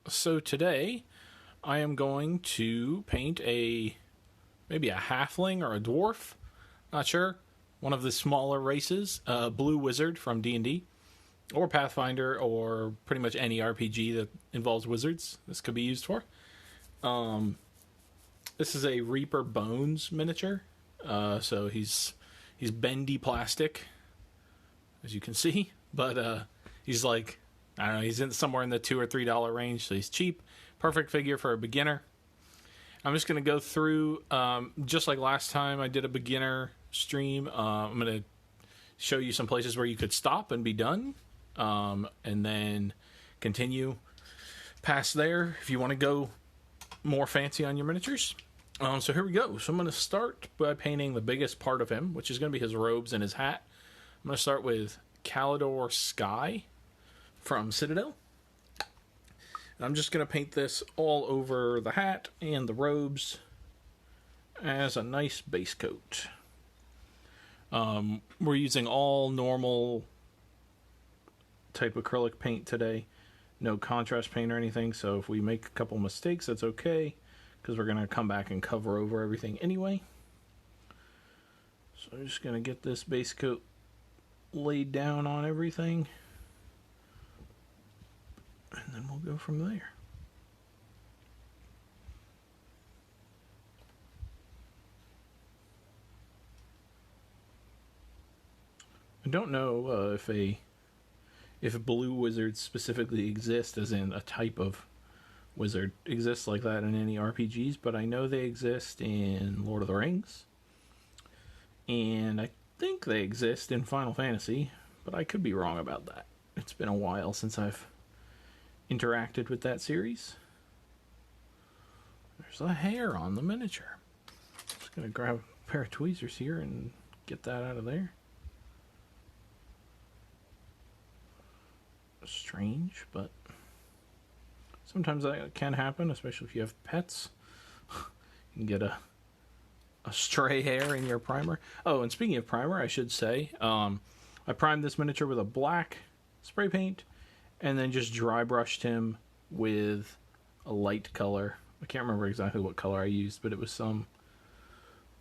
So today I am going to paint maybe a halfling or a dwarf, not sure. One of the smaller races, blue wizard from D&D or Pathfinder or pretty much any RPG that involves wizards. This could be used for. This is a Reaper Bones miniature. So he's bendy plastic, as you can see, but he's like, I don't know, he's somewhere in the $2 or $3 range, so he's cheap. Perfect figure for a beginner. I'm just going to go through, just like last time I did a beginner stream. I'm going to show you some places where you could stop and be done, and then continue past there if you want to go more fancy on your miniatures. So here we go. So I'm going to start by painting the biggest part of him, which is going to be his robes and his hat. I'm going to start with Calidor Sky from Citadel. I'm just going to paint this all over the hat and the robes as a nice base coat. We're using all normal type acrylic paint today. No contrast paint or anything, so if we make a couple mistakes, that's okay, because we're going to come back and cover over everything anyway. So I'm just going to get this base coat laid down on everything, and then we'll go from there. I don't know if blue wizards specifically exist, as in a type of wizard exists like that in any RPGs, but I know they exist in Lord of the Rings, and I think they exist in Final Fantasy, but I could be wrong about that. It's been a while since I've interacted with that series. There's a hair on the miniature. Just gonna grab a pair of tweezers here and get that out of there. Strange, but sometimes that can happen, especially if you have pets. You can get a stray hair in your primer. Oh, and speaking of primer, I should say, I primed this miniature with a black spray paint, and then just dry brushed him with a light color. I can't remember exactly what color I used, but it was some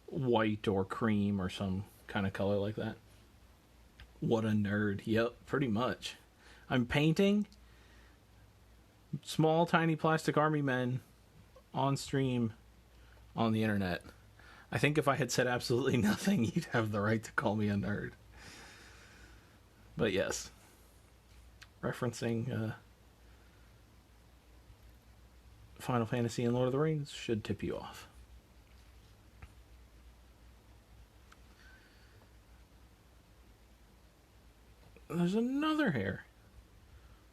white or cream or some kind of color like that. What a nerd. Yep, pretty much. I'm painting small, tiny plastic army men on stream on the internet. I think if I had said absolutely nothing, you'd have the right to call me a nerd. But yes, referencing Final Fantasy and Lord of the Rings should tip you off. There's another hair.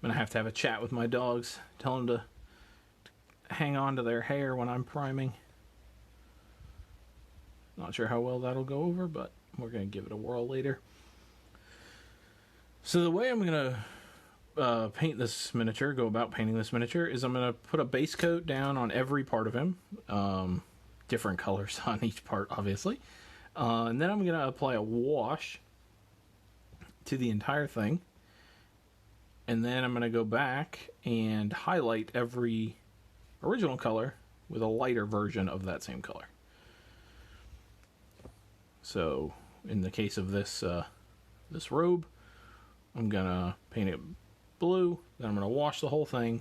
I'm going to have a chat with my dogs, tell them to hang on to their hair when I'm priming. Not sure how well that'll go over, but we're going to give it a whirl later. So the way I'm going to paint this miniature, go about painting this miniature, is I'm going to put a base coat down on every part of him. Different colors on each part, obviously. And then I'm going to apply a wash to the entire thing. And then I'm going to go back and highlight every original color with a lighter version of that same color. So, in the case of this robe, I'm going to paint it blue. Then I'm going to wash the whole thing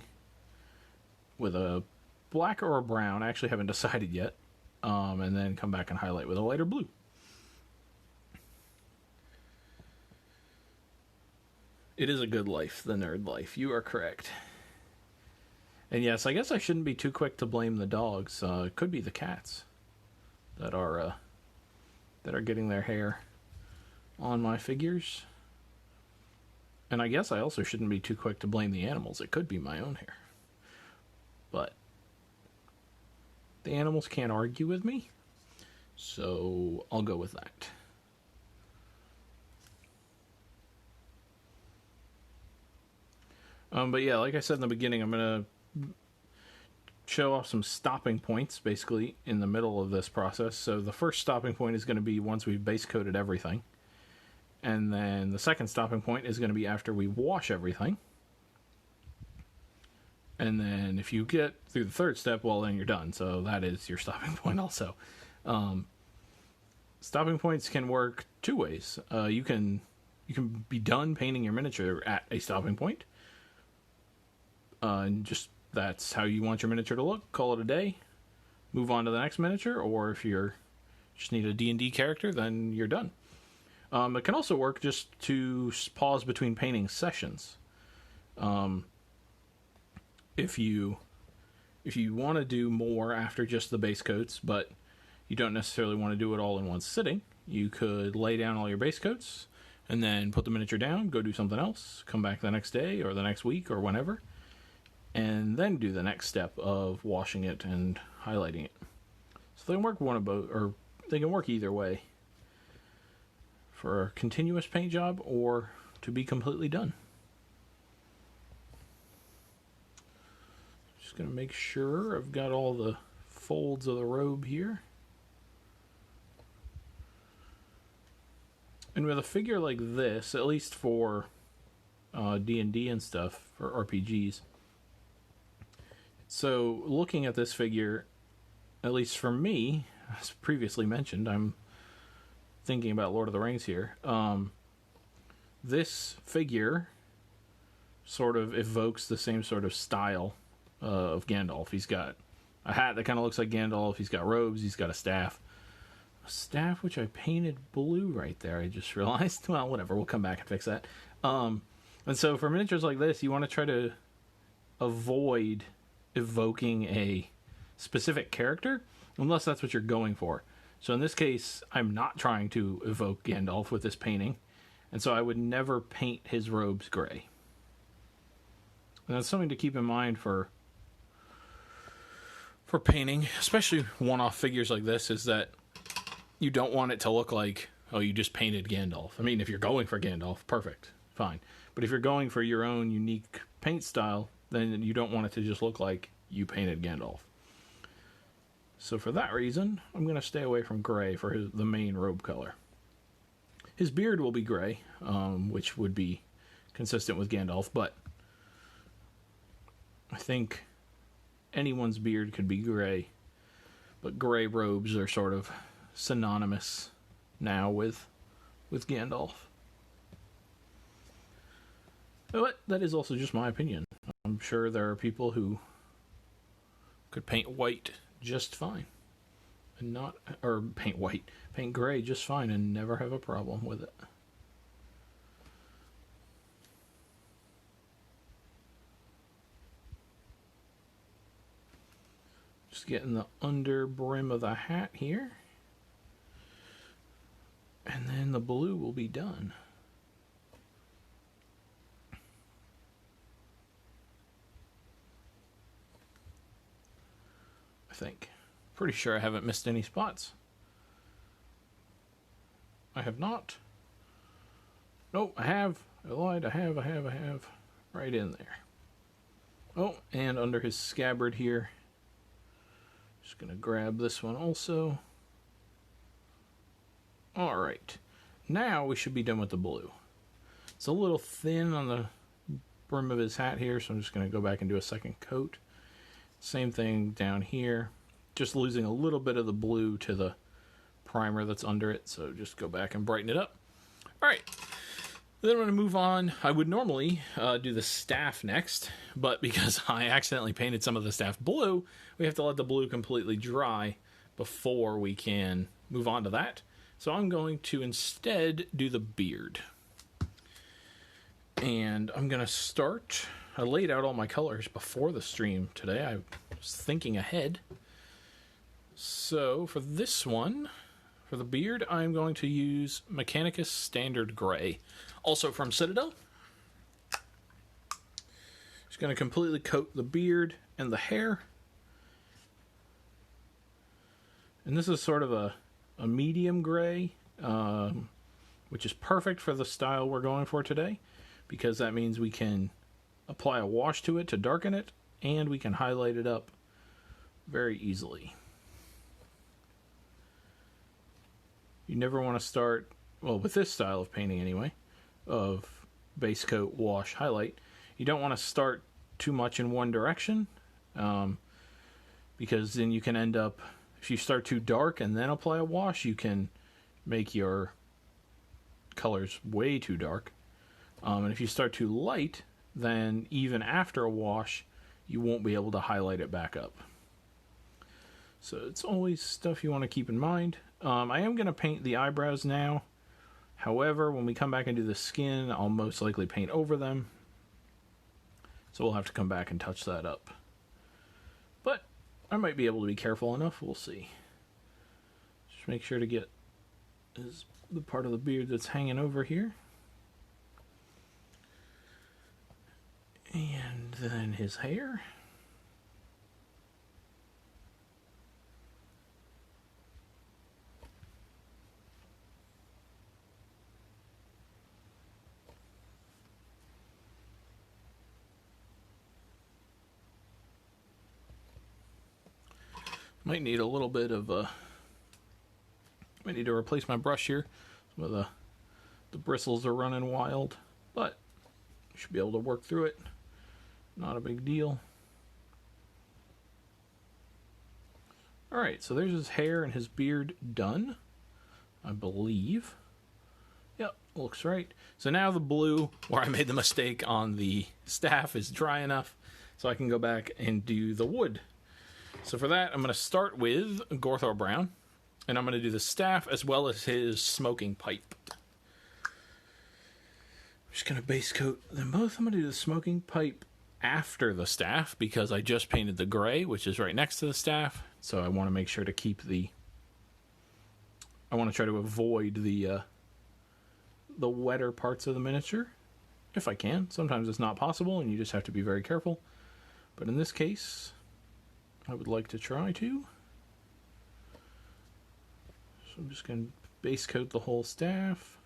with a black or a brown. I actually haven't decided yet. And then come back and highlight with a lighter blue. It is a good life, the nerd life. You are correct. And yes, I guess I shouldn't be too quick to blame the dogs. It could be the cats that are getting their hair on my figures. And I guess I also shouldn't be too quick to blame the animals. It could be my own hair. But the animals can't argue with me, so I'll go with that. But yeah, like I said in the beginning, I'm going to show off some stopping points, basically, in the middle of this process. So the first stopping point is going to be once we've base coated everything. And then the second stopping point is going to be after we wash everything. And then if you get through the third step, well, then you're done. So that is your stopping point also. Stopping points can work two ways. You can be done painting your miniature at a stopping point. And just that's how you want your miniature to look. Call it a day. Move on to the next miniature. Or if you're just need a D&D character, then you're done. It can also work just to pause between painting sessions. If you want to do more after just the base coats, but you don't necessarily want to do it all in one sitting, you could lay down all your base coats and then put the miniature down, go do something else, come back the next day or the next week or whenever, and then do the next step of washing it and highlighting it. So they can work one of both, or they can work either way for a continuous paint job or to be completely done. Just going to make sure I've got all the folds of the robe here. And with a figure like this, at least for D&D and stuff, for RPGs, so looking at this figure, at least for me, as previously mentioned, I'm thinking about Lord of the Rings here. This figure sort of evokes the same sort of style of Gandalf. He's got a hat that kind of looks like Gandalf. He's got robes. He's got a staff. A staff which I painted blue right there, I just realized. Well, whatever. We'll come back and fix that. And so for miniatures like this, you want to try to avoid evoking a specific character, unless that's what you're going for. So in this case, I'm not trying to evoke Gandalf with this painting, and so I would never paint his robes gray. And that's something to keep in mind for painting, especially one-off figures like this, is that you don't want it to look like, oh, you just painted Gandalf. I mean, if you're going for Gandalf, perfect, fine. But if you're going for your own unique paint style, then you don't want it to just look like you painted Gandalf. So for that reason, I'm going to stay away from gray for the main robe color. His beard will be gray, which would be consistent with Gandalf, but I think anyone's beard could be gray, but gray robes are sort of synonymous now with Gandalf. But that is also just my opinion. I'm sure there are people who could paint white just fine and not, or paint gray just fine and never have a problem with it. Just getting the under brim of the hat here. And then the blue will be done. I think. Pretty sure I haven't missed any spots. I have not. Nope, I have. I lied. I have. Right in there. Oh, and under his scabbard here. Just going to grab this one also. Alright. Now we should be done with the blue. It's a little thin on the brim of his hat here, so I'm just going to go back and do a second coat. Same thing down here. Just losing a little bit of the blue to the primer that's under it, so just go back and brighten it up. Alright. Then I'm going to move on. I would normally do the staff next, but because I accidentally painted some of the staff blue, we have to let the blue completely dry before we can move on to that. So I'm going to instead do the beard. And I'm going to start. I laid out all my colors before the stream today. I was thinking ahead. So for this one, for the beard, I'm going to use Mechanicus Standard Gray. Also from Citadel. Just going to completely coat the beard and the hair. And this is sort of a medium gray, which is perfect for the style we're going for today, because that means we can apply a wash to it to darken it, and we can highlight it up very easily. You never want to start, well, with this style of painting anyway, of base coat, wash, highlight, you don't want to start too much in one direction, because then you can end up, if you start too dark and then apply a wash, you can make your colors way too dark. And if you start too light, then even after a wash, you won't be able to highlight it back up. So it's always stuff you want to keep in mind. I am going to paint the eyebrows now. However, when we come back and do the skin, I'll most likely paint over them. So we'll have to come back and touch that up. But I might be able to be careful enough. We'll see. Just make sure to get the part of the beard that's hanging over here. And then his hair. Might need a little bit of might need to replace my brush here. Some of the bristles are running wild, but you should be able to work through it. Not a big deal. Alright, so there's his hair and his beard done, I believe. Yep, looks right. So now the blue, where I made the mistake on the staff, is dry enough so I can go back and do the wood. So for that, I'm going to start with Gorthor Brown, and I'm going to do the staff as well as his smoking pipe. I'm just going to base coat them both. I'm going to do the smoking pipe after the staff because I just painted the gray, which is right next to the staff. So I want to make sure to keep I want to try to avoid the wetter parts of the miniature if I can. Sometimes it's not possible, and you just have to be very careful. But in this case, I would like to try to. So I'm just going to base coat the whole staff.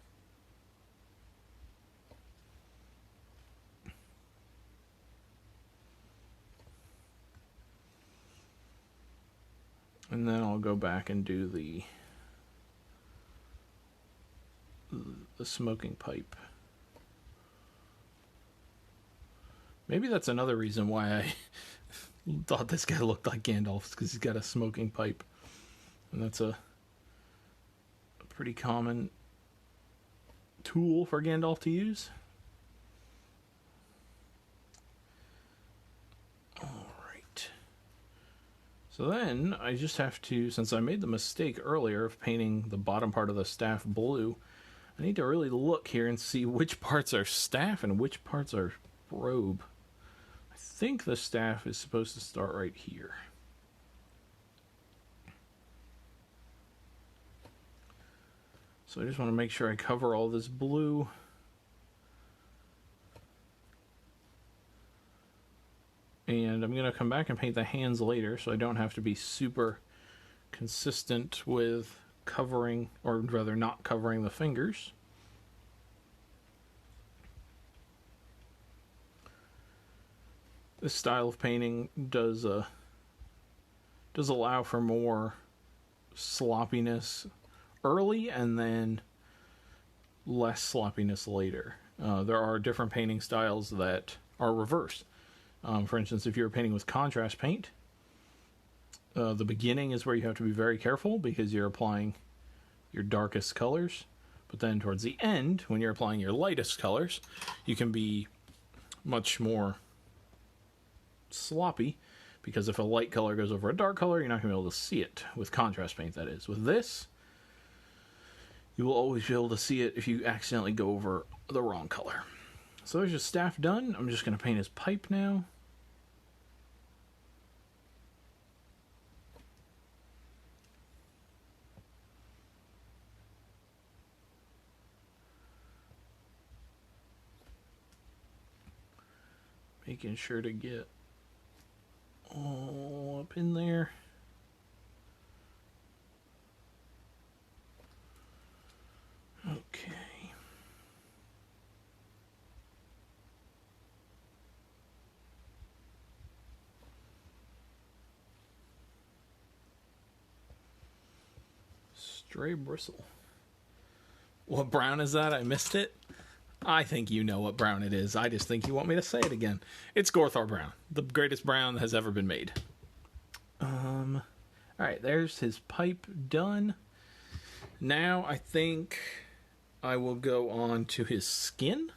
And then I'll go back and do the smoking pipe. Maybe that's another reason why I thought this guy looked like Gandalf, because he's got a smoking pipe. And that's a pretty common tool for Gandalf to use. Alright. So then I just have to, since I made the mistake earlier of painting the bottom part of the staff blue, I need to really look here and see which parts are staff and which parts are robe. I think the staff is supposed to start right here. So I just want to make sure I cover all this blue. And I'm going to come back and paint the hands later, so I don't have to be super consistent with covering, or rather not covering, the fingers. This style of painting does allow for more sloppiness early and then less sloppiness later. There are different painting styles that are reversed. For instance, if you're painting with contrast paint, the beginning is where you have to be very careful because you're applying your darkest colors. But then towards the end, when you're applying your lightest colors, you can be much more sloppy, because if a light color goes over a dark color, you're not going to be able to see it with contrast paint, that is. With this, you will always be able to see it if you accidentally go over the wrong color. So there's your staff done. I'm just going to paint his pipe now. Making sure to get all up in there. Okay. Stray bristle. What brown is that? I missed it. I think you know what brown it is. I just think you want me to say it again. It's Gorthar Brown, the greatest brown that has ever been made. All right, there's his pipe done. Now I think I will go on to his skin.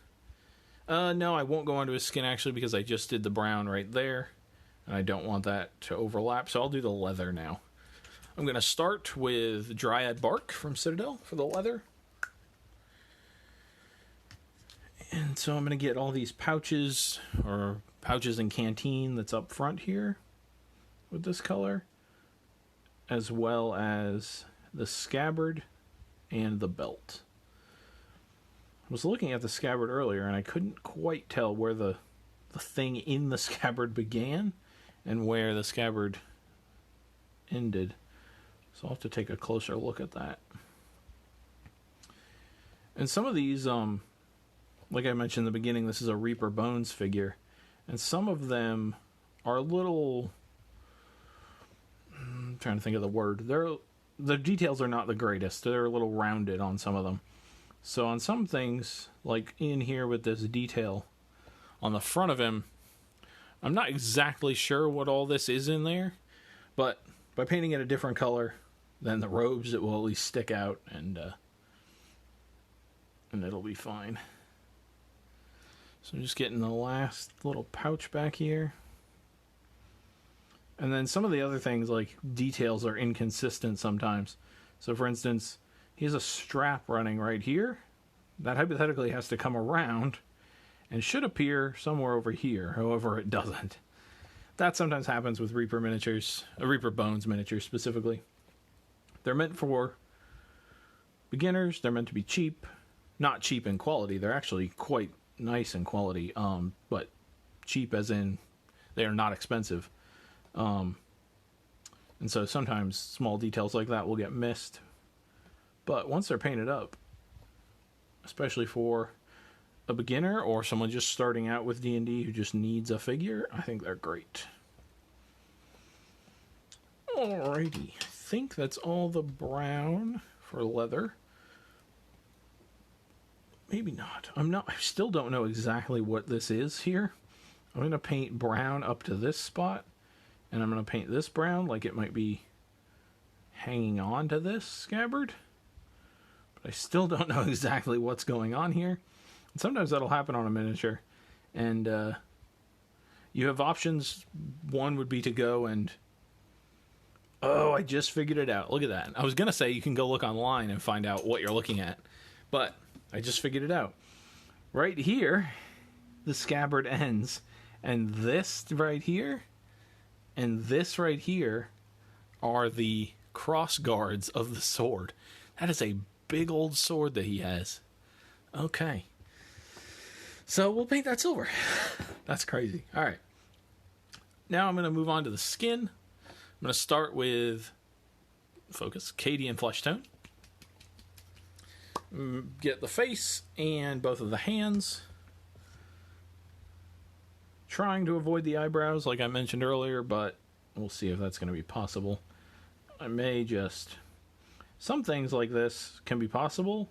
No, I won't go on to his skin actually because I just did the brown right there. And I don't want that to overlap, so I'll do the leather now. I'm going to start with Dryad Bark from Citadel for the leather. And so I'm going to get all these pouches, or pouches and canteen that's up front here with this color, as well as the scabbard and the belt. I was looking at the scabbard earlier, and I couldn't quite tell where the thing in the scabbard began and where the scabbard ended. So I'll have to take a closer look at that. And some of these, like I mentioned in the beginning, this is a Reaper Bones figure. And some of them are a little... I'm trying to think of the word. The details are not the greatest. They're a little rounded on some of them. So on some things, like in here with this detail on the front of him, I'm not exactly sure what all this is in there, but by painting it a different color than the robes, it will at least stick out, and it'll be fine. So I'm just getting the last little pouch back here. And then some of the other things, like details, are inconsistent sometimes. So for instance, he has a strap running right here. That hypothetically has to come around and should appear somewhere over here. However, it doesn't. That sometimes happens with Reaper miniatures, Reaper Bones miniatures specifically. They're meant for beginners. They're meant to be cheap. Not cheap in quality. They're actually quite nice in quality, but cheap as in they are not expensive. And so sometimes small details like that will get missed. But once they're painted up, especially for a beginner or someone just starting out with D&D who just needs a figure, I think they're great. Alrighty, I think that's all the brown for leather. Maybe not. I still don't know exactly what this is here. I'm going to paint brown up to this spot, and I'm going to paint this brown like it might be hanging on to this scabbard. But I still don't know exactly what's going on here. And sometimes that'll happen on a miniature. And you have options. One would be to go and... Oh, I just figured it out. Look at that. I was going to say you can go look online and find out what you're looking at. But I just figured it out. Right here, the scabbard ends. And this right here and this right here are the cross guards of the sword. That is a big old sword that he has. Okay. So we'll paint that silver. That's crazy. All right. Now I'm going to move on to the skin. I'm going to start with, focus, Cadian Flesh Tone. Get the face and both of the hands. Trying to avoid the eyebrows like I mentioned earlier, but we'll see if that's going to be possible. I may just... Some things like this can be possible,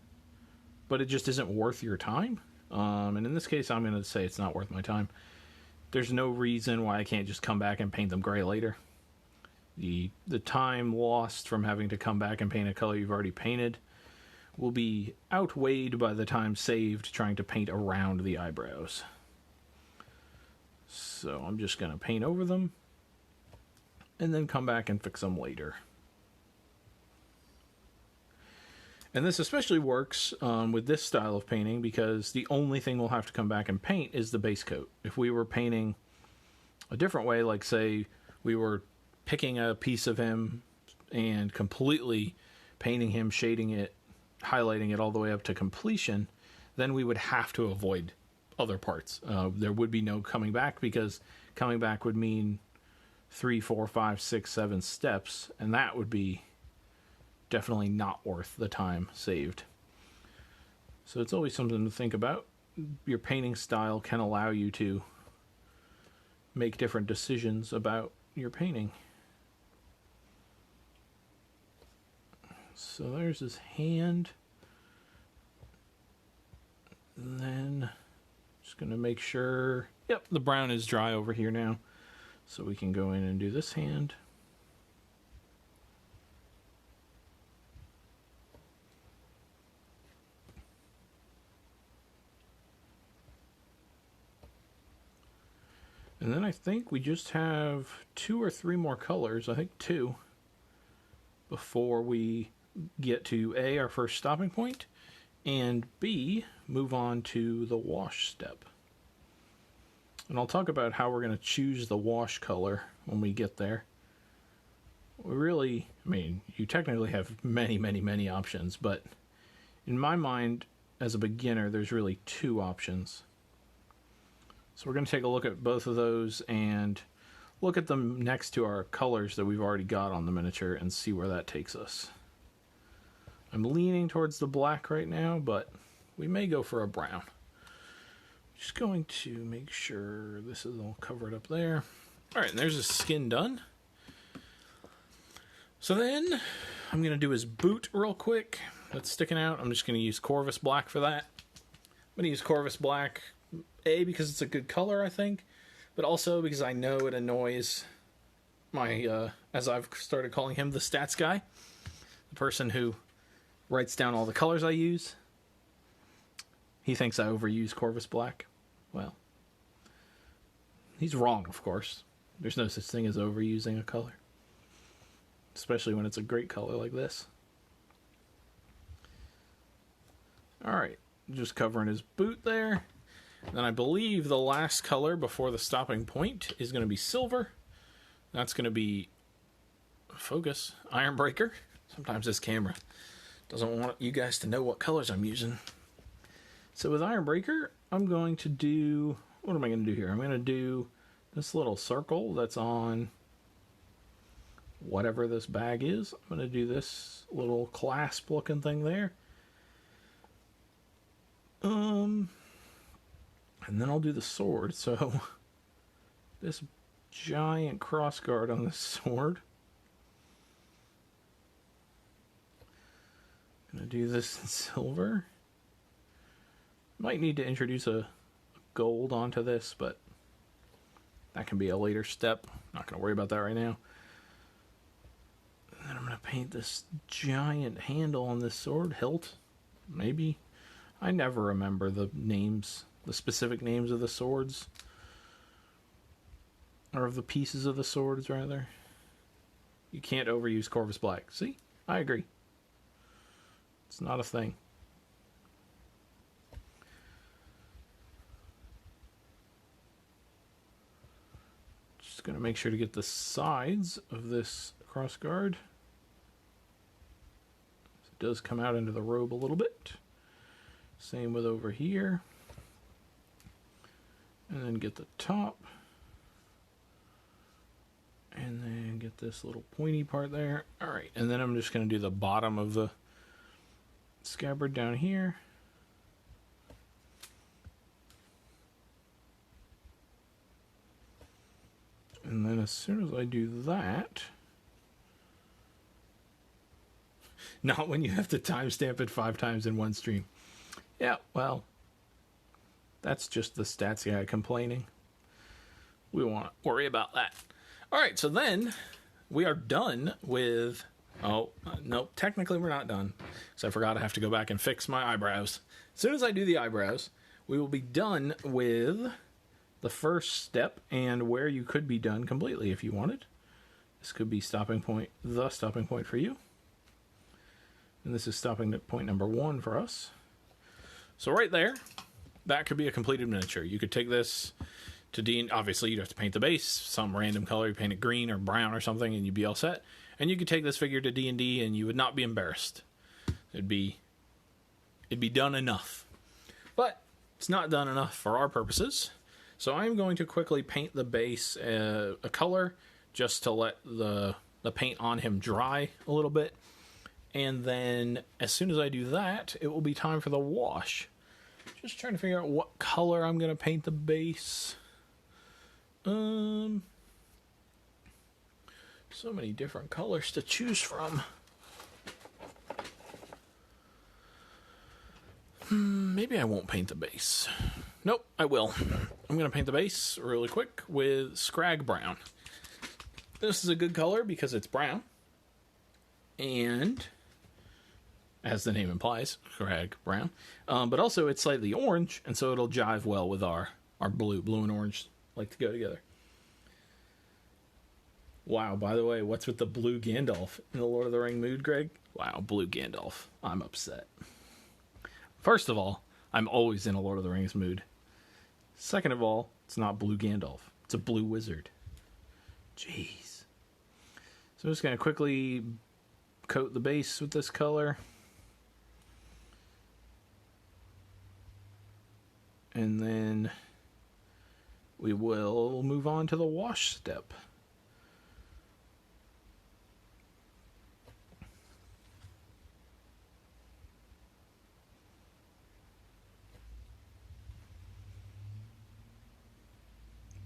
but it just isn't worth your time. And in this case, I'm going to say it's not worth my time. There's no reason why I can't just come back and paint them gray later. The time lost from having to come back and paint a color you've already painted will be outweighed by the time saved trying to paint around the eyebrows. So I'm just going to paint over them and then come back and fix them later. And this especially works with this style of painting because the only thing we'll have to come back and paint is the base coat. If we were painting a different way, like say we were picking a piece of him and completely painting him, shading it, highlighting it all the way up to completion, then we would have to avoid other parts. There would be no coming back because coming back would mean 3, 4, 5, 6, 7 steps, and that would be definitely not worth the time saved. So it's always something to think about. Your painting style can allow you to make different decisions about your painting. So there's his hand. And then just going to make sure, yep, the brown is dry over here now. So we can go in and do this hand. And then I think we just have 2 or 3 more colors, I think 2, before we get to A, our first stopping point, and B, move on to the wash step. And I'll talk about how we're going to choose the wash color when we get there. We really, I mean, you technically have many options, but in my mind, as a beginner, there's really 2 options. So we're going to take a look at both of those and look at them next to our colors that we've already got on the miniature and see where that takes us. I'm leaning towards the black right now, but we may go for a brown. Just going to make sure this is all covered up there. All right, and there's his skin done. So then I'm going to do his boot real quick. That's sticking out. I'm just going to use Corvus Black for that. I'm going to use Corvus Black, A, because it's a good color, I think, but also because I know it annoys my, as I've started calling him, the stats guy, the person who writes down all the colors I use. He thinks I overuse Corvus Black. Well, he's wrong, of course. There's no such thing as overusing a color, especially when it's a great color like this. Alright, just covering his boot there. Then I believe the last color before the stopping point is going to be silver. That's going to be, focus, Ironbreaker. Sometimes this camera doesn't want you guys to know what colors I'm using. So with Ironbreaker, I'm going to do, what am I going to do here? I'm going to do this little circle that's on whatever this bag is. I'm going to do this little clasp looking thing there. And then I'll do the sword. So this giant crossguard on the sword. I'm going to do this in silver. Might need to introduce a gold onto this, but that can be a later step. Not going to worry about that right now. And then I'm going to paint this giant handle on this sword. Hilt, maybe. I never remember the names, the specific names of the swords. Or of the pieces of the swords, rather. You can't overuse Corvus Black. See? I agree. It's not a thing. Just going to make sure to get the sides of this crossguard. It does come out into the robe a little bit. Same with over here. And then get the top. And then get this little pointy part there. Alright, and then I'm just going to do the bottom of the scabbard down here. And then as soon as I do that... Not when you have to timestamp it 5 times in one stream. Yeah, well, that's just the stats guy complaining. We won't worry about that. All right, so then we are done with... Oh, nope, technically we're not done. So I forgot I have to go back and fix my eyebrows. As soon as I do the eyebrows, we will be done with the first step and where you could be done completely if you wanted. This could be stopping point, the stopping point for you. And this is stopping at point number 1 for us. So right there, that could be a completed miniature. You could take this to D&D. Obviously, you'd have to paint the base, some random color. You paint it green or brown or something, and you'd be all set. And you could take this figure to D&D, and you would not be embarrassed. It'd be done enough. But it's not done enough for our purposes. So I'm going to quickly paint the base a color, just to let the paint on him dry a little bit. And then, as soon as I do that, it will be time for the wash. Just trying to figure out what color I'm going to paint the base. So many different colors to choose from. Maybe I won't paint the base. Nope, I will. I'm going to paint the base really quick with Scrag Brown. This is a good color because it's brown. And, as the name implies, Scrag Brown. But also it's slightly orange, and so it'll jive well with our blue. Blue and orange like to go together. Wow, by the way, what's with the blue Gandalf in the Lord of the Ring mood, Greg? Wow, blue Gandalf. I'm upset. First of all, I'm always in a Lord of the Rings mood. Second of all, it's not blue Gandalf. It's a blue wizard. Jeez. So I'm just going to quickly coat the base with this color. And then we will move on to the wash step.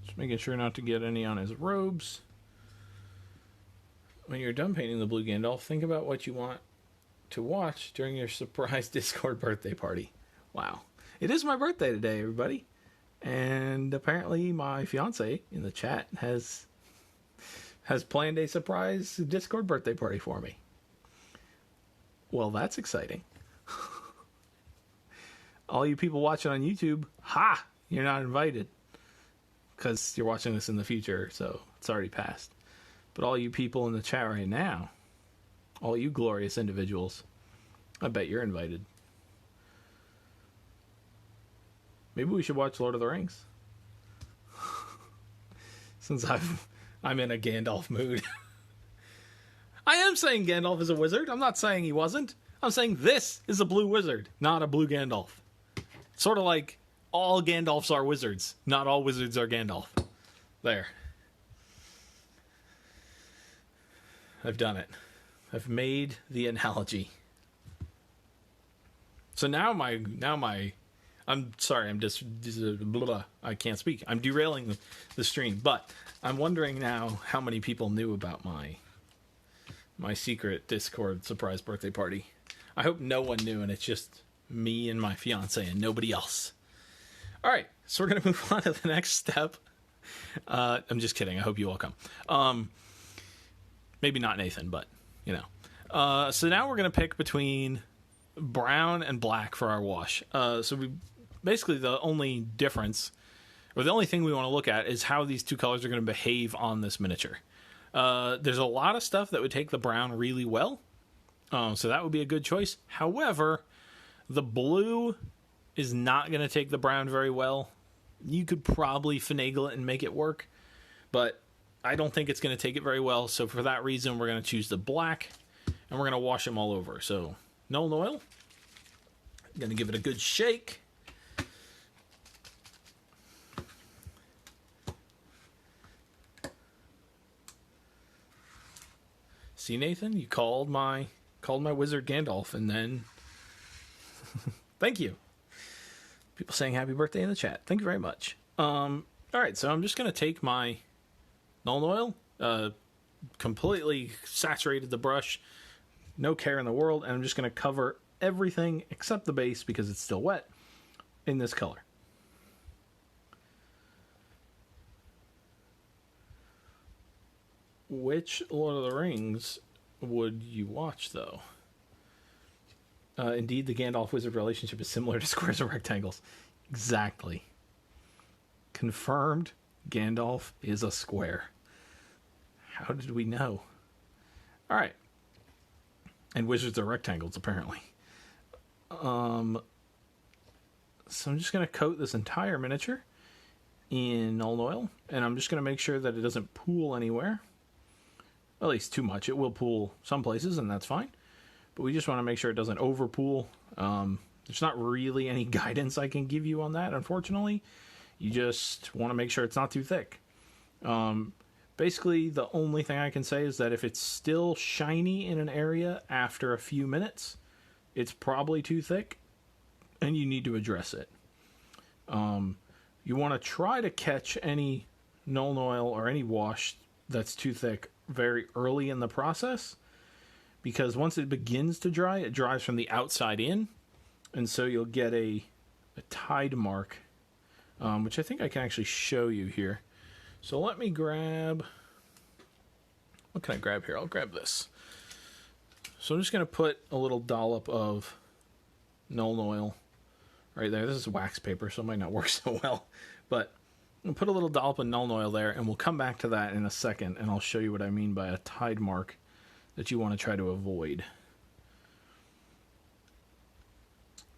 Just making sure not to get any on his robes. When you're done painting the blue Gandalf, think about what you want to watch during your surprise Discord birthday party. Wow. It is my birthday today, everybody. And apparently my fiance in the chat has planned a surprise Discord birthday party for me. Well, that's exciting. All you people watching on YouTube, you're not invited. Because you're watching this in the future, so it's already passed. But all you people in the chat right now, all you glorious individuals, I bet you're invited. Maybe we should watch Lord of the Rings. Since I'm in a Gandalf mood. I am saying Gandalf is a wizard. I'm not saying he wasn't. I'm saying this is a blue wizard, not a blue Gandalf. Sort of like all Gandalfs are wizards. Not all wizards are Gandalf. There. I've done it. I've made the analogy. So now I'm sorry, I'm just I can't speak. I'm derailing the stream, but I'm wondering now how many people knew about my secret Discord surprise birthday party. I hope no one knew, and it's just me and my fiance and nobody else. All right, so we're going to move on to the next step. I'm just kidding. I hope you all come. Maybe not Nathan, but, you know. So now we're going to pick between brown and black for our wash. So we basically the only difference, or the only thing we want to look at is how these two colors are going to behave on this miniature. There's a lot of stuff that would take the brown really well. So that would be a good choice. However, the blue is not going to take the brown very well. You could probably finagle it and make it work, but I don't think it's going to take it very well. So for that reason, we're going to choose the black, and we're going to wash them all over. So Nuln Oil. I'm going to give it a good shake. See, Nathan, you called my wizard Gandalf, and then thank you. People saying happy birthday in the chat. Thank you very much. All right, so I'm just going to take my Nuln Oil, completely saturated the brush, no care in the world, and I'm just going to cover everything except the base because it's still wet in this color. Which Lord of the Rings would you watch, though? Indeed, the Gandalf-Wizard relationship is similar to squares and rectangles. Exactly. Confirmed, Gandalf is a square. How did we know? All right. And wizards are rectangles, apparently. So I'm just going to coat this entire miniature in Nuln Oil, and I'm just going to make sure that it doesn't pool anywhere. At least too much. It will pool some places, and that's fine. But we just want to make sure it doesn't overpool. There's not really any guidance I can give you on that, unfortunately. You just want to make sure it's not too thick. Basically, the only thing I can say is that if it's still shiny in an area after a few minutes, it's probably too thick, and you need to address it. You want to try to catch any Nuln Oil or any wash that's too thick very early in the process, because once it begins to dry, it dries from the outside in, And so you'll get a Tide mark, which I think I can actually show you here. So let me grab... What can I grab here? I'll grab this. So I'm just going to put a little dollop of Nuln Oil right there. This is wax paper, so it might not work so well. But I'll put a little dollop of Nuln Oil there, and we'll come back to that in a second, and I'll show you what I mean by a Tide mark that you want to try to avoid.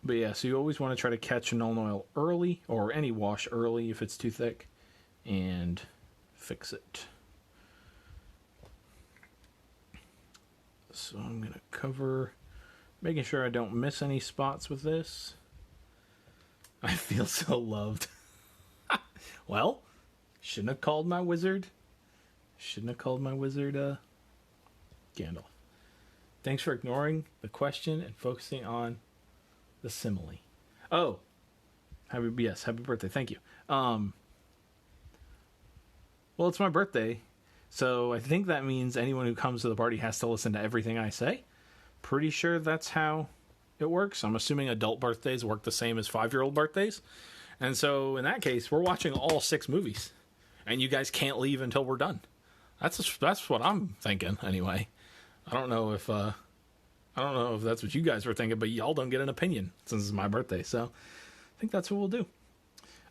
But yeah, so you always want to try to catch Nuln Oil early, or any wash early if it's too thick, and fix it. So I'm going to cover, making sure I don't miss any spots with this. I feel so loved. Well, shouldn't have called my wizard. Gandalf. Thanks for ignoring the question and focusing on the simile. Oh, happy birthday. Thank you. Well, it's my birthday, so I think that means anyone who comes to the party has to listen to everything I say. Pretty sure that's how it works. I'm assuming adult birthdays work the same as 5-year-old birthdays. And so in that case, we're watching all 6 movies, and you guys can't leave until we're done. That's what I'm thinking anyway. I don't know if that's what you guys were thinking, but y'all don't get an opinion since it's my birthday. So I think that's what we'll do.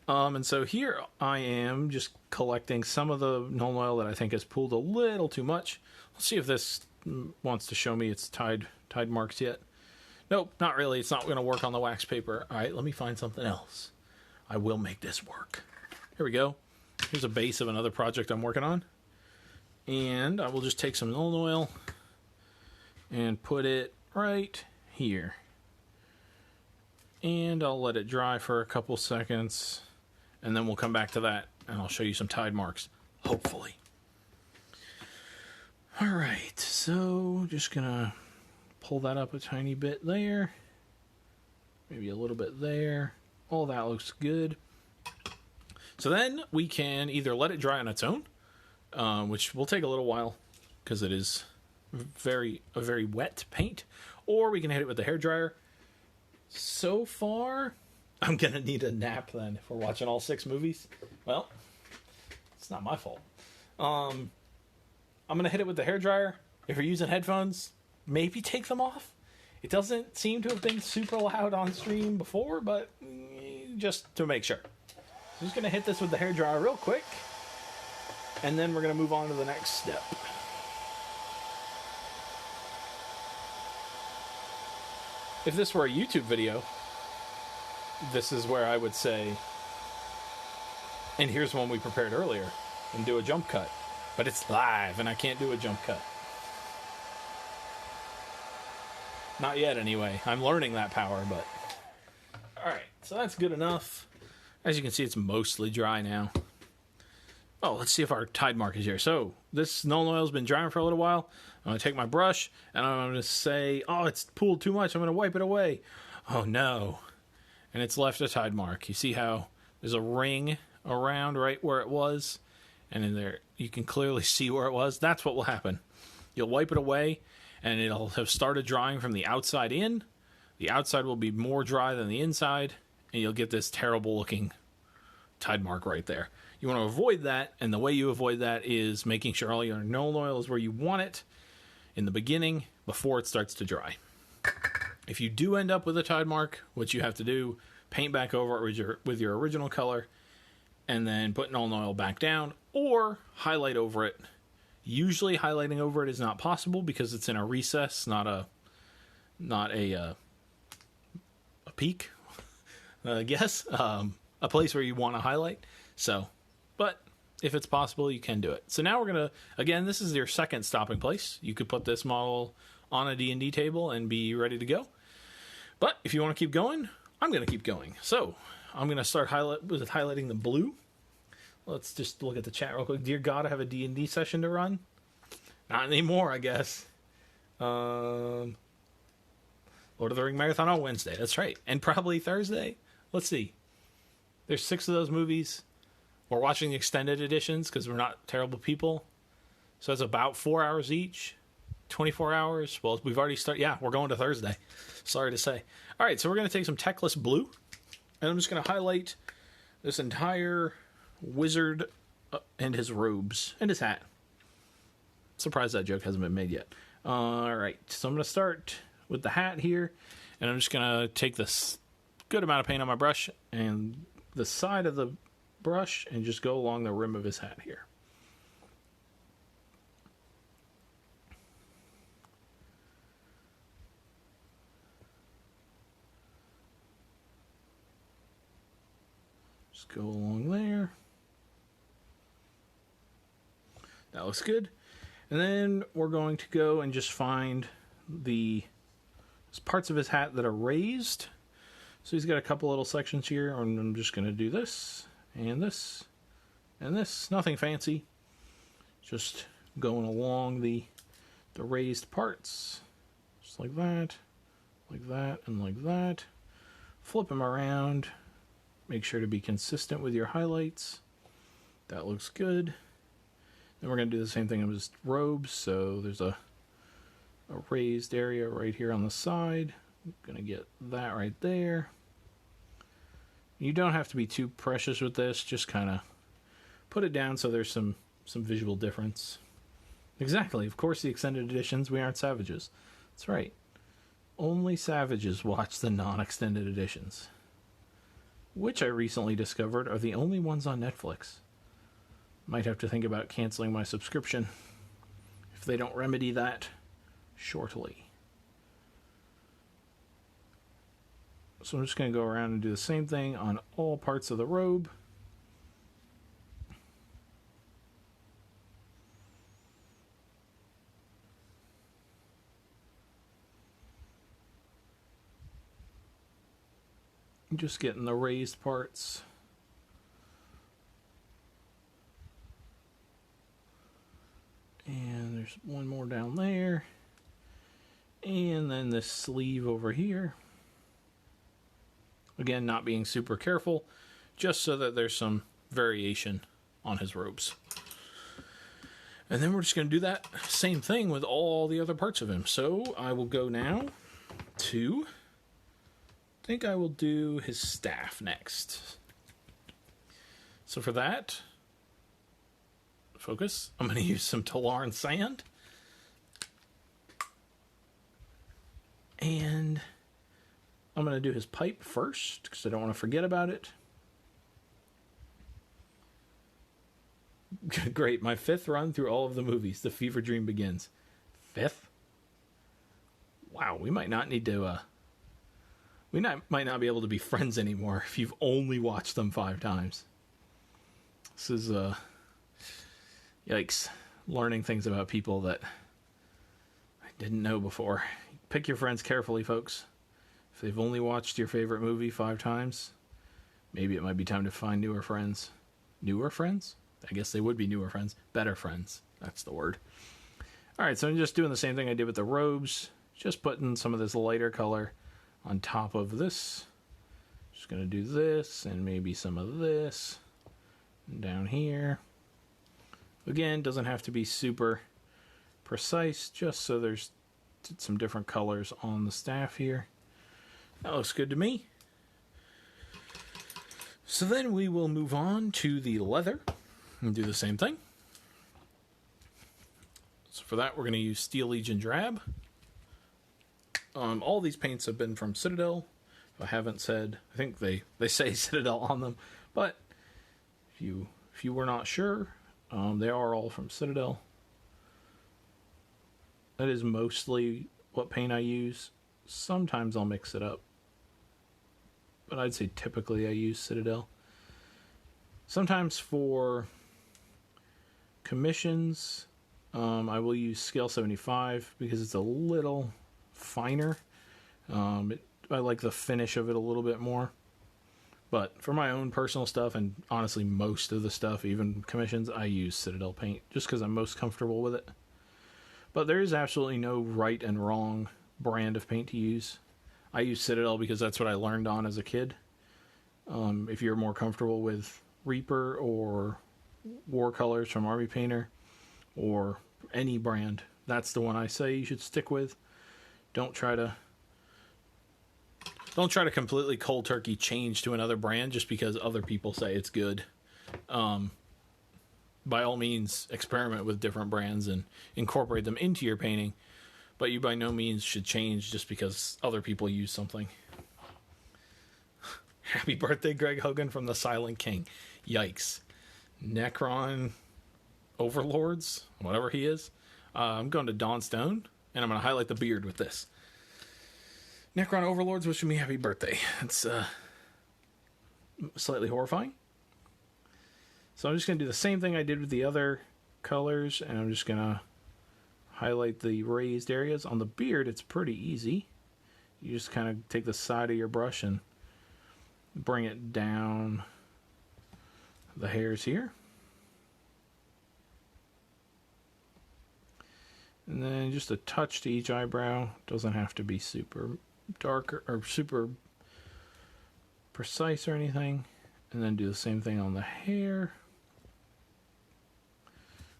And so here I am just collecting some of the Nuln Oil that I think has pooled a little too much. Let's see if this wants to show me its Tide marks yet. Nope, not really. It's not going to work on the wax paper. All right, let me find something else. I will make this work. Here we go. Here's a base of another project I'm working on. And I will just take some Nuln Oil and put it right here. And I'll let it dry for a couple seconds. And then we'll come back to that and I'll show you some Tide marks, hopefully. Alright, so just gonna pull that up a tiny bit there. Maybe a little bit there. All that looks good. So then we can either let it dry on its own, which will take a little while because it is a very wet paint, or we can hit it with the hairdryer. So far, I'm gonna need a nap then if we're watching all 6 movies. Well, it's not my fault. I'm gonna hit it with the hairdryer. If you're using headphones, maybe take them off. It doesn't seem to have been super loud on stream before, but just to make sure. I'm just gonna hit this with the hairdryer real quick, and then we're gonna move on to the next step. If this were a YouTube video, this is where I would say, and here's one we prepared earlier, and do a jump cut. But it's live, and I can't do a jump cut. Not yet, anyway. I'm learning that power, but... Alright, so that's good enough. As you can see, it's mostly dry now. Oh, let's see if our Tide mark is here. So, this Nuln Oil's been drying for a little while. I'm going to take my brush, and I'm going to say, oh, it's pooled too much. I'm going to wipe it away. Oh, no. And it's left a Tide mark. You see how there's a ring around right where it was? And in there, you can clearly see where it was. That's what will happen. You'll wipe it away, and it'll have started drying from the outside in. The outside will be more dry than the inside, and you'll get this terrible-looking Tide mark right there. You want to avoid that, and the way you avoid that is making sure all your Nuln Oil is where you want it in the beginning before it starts to dry. If you do end up with a Tide mark, what you have to do, paint back over it with your original color, and then put Nuln Oil back down, or highlight over it. Usually highlighting over it is not possible because it's in a recess, not a peak, I guess, a place where you want to highlight. So, but if it's possible, you can do it. So now we're going to, again, this is your second stopping place. You could put this model on a D&D table and be ready to go. But if you want to keep going, I'm going to keep going. So I'm going to start highlighting the blue. Let's just look at the chat real quick. Dear God, I have a D&D session to run. Not anymore, I guess. Lord of the Ring Marathon on Wednesday. That's right. And probably Thursday. Let's see. There's 6 of those movies. We're watching the extended editions because we're not terrible people. So it's about 4 hours each. 24 hours. Well, we've already started. Yeah, we're going to Thursday. Sorry to say. All right, so we're going to take some Techless Blue, and I'm just going to highlight this entire wizard and his robes and his hat. Surprised that joke hasn't been made yet. All right, so I'm going to start with the hat here, and I'm just going to take this good amount of paint on my brush and the side of the brush and just go along the rim of his hat here. Just go along there. That looks good. And then we're going to go and just find the parts of his hat that are raised. So he's got a couple little sections here, and I'm just going to do this, and this, and this. Nothing fancy. Just going along the raised parts. Just like that, and like that. Flip them around. Make sure to be consistent with your highlights. That looks good. Then we're going to do the same thing with his robes. So there's a raised area right here on the side. I'm going to get that right there. You don't have to be too precious with this. Just kind of put it down so there's some visual difference. Exactly. Of course, the extended editions, we aren't savages. That's right. Only savages watch the non-extended editions, which I recently discovered are the only ones on Netflix. Might have to think about canceling my subscription if they don't remedy that shortly. So I'm just going to go around and do the same thing on all parts of the robe. Just getting the raised parts. And there's one more down there. And then this sleeve over here. Again, not being super careful, just so that there's some variation on his robes. And then we're just going to do that same thing with all the other parts of him. So I will go now to... I think I will do his staff next. So for that, focus. I'm going to use some Tolaran sand. And I'm going to do his pipe first, because I don't want to forget about it. Great, my 5th run through all of the movies. The Fever Dream begins. 5th? Wow, we might not need to... might not be able to be friends anymore if you've only watched them 5 times. This is, yikes. Learning things about people that I didn't know before. Pick your friends carefully, folks. If they've only watched your favorite movie 5 times, maybe it might be time to find newer friends. Newer friends? I guess they would be newer friends. Better friends. That's the word. Alright, so I'm just doing the same thing I did with the robes. Just putting some of this lighter color on top of this. Just going to do this and maybe some of this. And down here. Again, doesn't have to be super precise, just so there's some different colors on the staff here. That looks good to me. So then we will move on to the leather and do the same thing. So for that, we're going to use Steel Legion Drab. All these paints have been from Citadel. If I haven't said, I think they say Citadel on them, but if you were not sure, they are all from Citadel. That is mostly what paint I use. Sometimes I'll mix it up, but I'd say typically I use Citadel. Sometimes for commissions, I will use Scale 75 because it's a little finer. I like the finish of it a little bit more. But for my own personal stuff, and honestly most of the stuff, even commissions, I use Citadel paint just because I'm most comfortable with it. But there is absolutely no right and wrong brand of paint to use. I use Citadel because that's what I learned on as a kid. If you're more comfortable with Reaper or War Colors from Army Painter or any brand, That's the one I say you should stick with. Don't try to completely cold turkey change to another brand just because other people say it's good. By all means, experiment with different brands and incorporate them into your painting, but you by no means should change just because other people use something. Happy birthday, Greg Hogan from the Silent King. Yikes. Necron Overlords, whatever he is. I'm going to Dawn Stone, and I'm going to highlight the beard with this. Necron Overlords wishing me happy birthday. It's slightly horrifying. So I'm just going to do the same thing I did with the other colors, and I'm just going to highlight the raised areas. On the beard, it's pretty easy. You just kind of take the side of your brush and bring it down the hairs here. And then just a touch to each eyebrow. Doesn't have to be super dark or super precise or anything. And then do the same thing on the hair,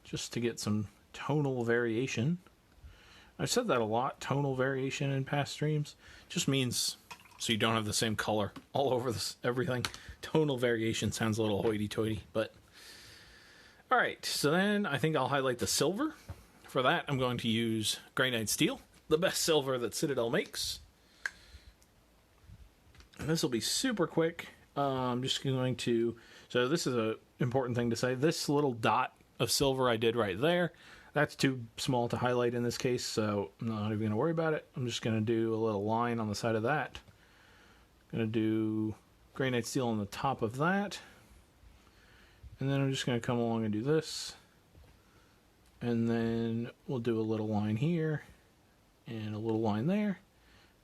just to get some tonal variation. I've said that a lot, tonal variation in past streams. Just means so you don't have the same color all over everything. Tonal variation sounds a little hoity-toity, but alright, so then I think I'll highlight the silver. For that, I'm going to use Grey Knight Steel, the best silver that Citadel makes. And this will be super quick. I'm just going to... So this is an important thing to say. This little dot of silver I did right there, that's too small to highlight in this case, so I'm not even going to worry about it. I'm just going to do a little line on the side of that. I'm going to do Grey Knight Steel on the top of that. And then I'm just going to come along and do this. And then we'll do a little line here. And a little line there.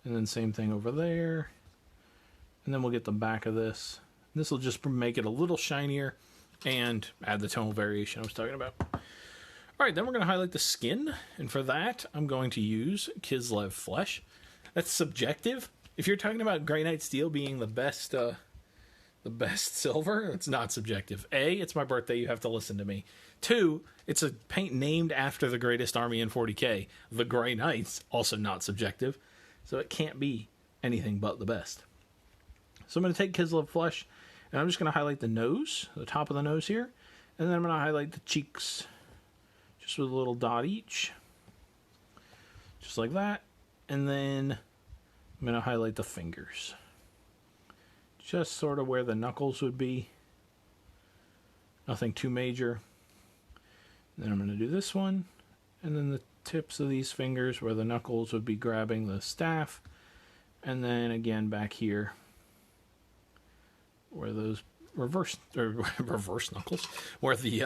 And then same thing over there. And then we'll get the back of this. This will just make it a little shinier and add the tonal variation I was talking about. Alright, then we're going to highlight the skin. And for that, I'm going to use Kislev Flesh. That's subjective. If you're talking about Grey Knight Steel being the best silver, it's not subjective. A, it's my birthday, you have to listen to me. 2, it's a paint named after the greatest army in 40k. The Grey Knights, also not subjective. So it can't be anything but the best. So I'm going to take Kislev Flesh, and I'm just going to highlight the nose, the top of the nose here, and then I'm going to highlight the cheeks, just with a little dot each, just like that, and then I'm going to highlight the fingers, just sort of where the knuckles would be, nothing too major. And then I'm going to do this one, and then the tips of these fingers where the knuckles would be grabbing the staff, and then again back here, where those reverse knuckles, where the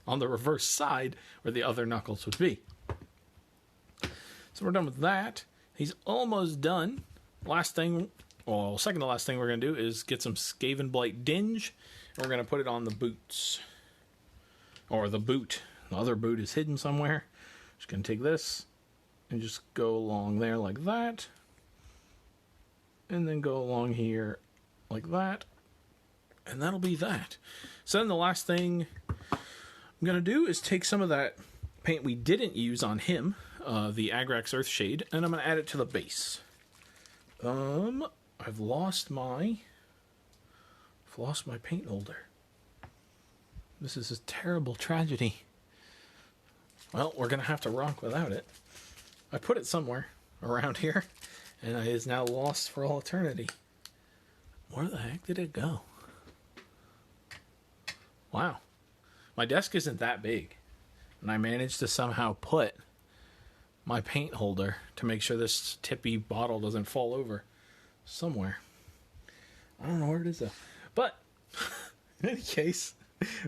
on the reverse side where the other knuckles would be. So we're done with that. He's almost done. Second to last thing we're going to do is get some Skaven Blight Dinge, and we're going to put it on the boots, or the boot. The other boot is hidden somewhere. Just going to take this and just go along there like that, and then go along here like that. And that'll be that. So then the last thing I'm going to do is take some of that paint we didn't use on him, the Agrax Earthshade, and I'm going to add it to the base. I've lost my paint holder. This is a terrible tragedy. Well, we're going to have to rock without it. I put it somewhere around here, and it is now lost for all eternity. Where the heck did it go? Wow. My desk isn't that big. And I managed to somehow put my paint holder to make sure this tippy bottle doesn't fall over somewhere. I don't know where it is though. But, in any case,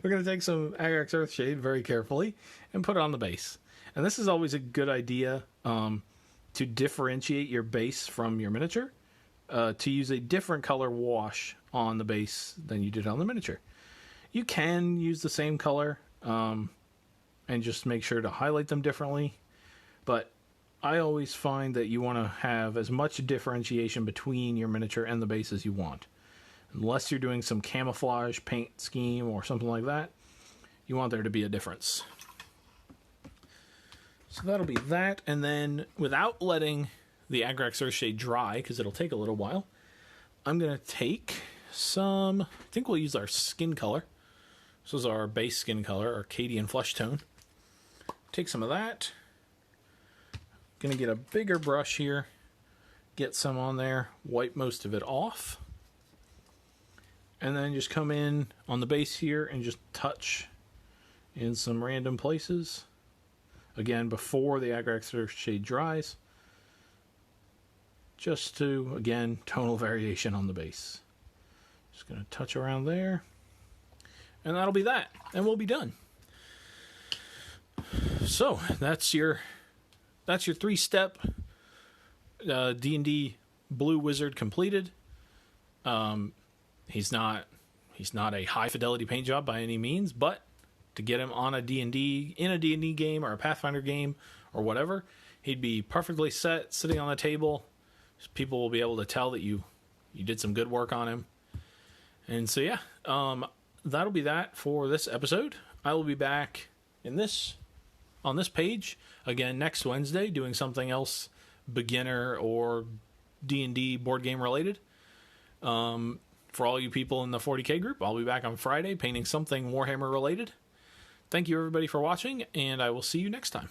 we're going to take some Agrax Earthshade very carefully and put it on the base. And this is always a good idea to differentiate your base from your miniature. To use a different color wash on the base than you did on the miniature. You can use the same color and just make sure to highlight them differently, but I always find that you want to have as much differentiation between your miniature and the base as you want. Unless you're doing some camouflage paint scheme or something like that, you want there to be a difference. So that'll be that. And then without letting the Agrax Earthshade dry, because it'll take a little while, I'm going to take some, I think we'll use our skin color. This is our base skin color, Arcadian Flesh Tone. Take some of that. Going to get a bigger brush here. Get some on there. Wipe most of it off. And then just come in on the base here and just touch in some random places. Again, before the Agrax Earthshade dries. Just to, again, tonal variation on the base. Just going to touch around there. And that'll be that. And we'll be done. So, that's your 3-step D&D Blue Wizard completed. He's not a high fidelity paint job by any means, but to get him on a D&D, in a D&D game or a Pathfinder game or whatever, he'd be perfectly set, sitting on the table. People will be able to tell that you did some good work on him. And so yeah, that'll be that for this episode. I will be back on this page again next Wednesday, doing something else beginner or D&D board game related. For all you people in the 40K group, I'll be back on Friday painting something Warhammer related. Thank you everybody for watching, and I will see you next time.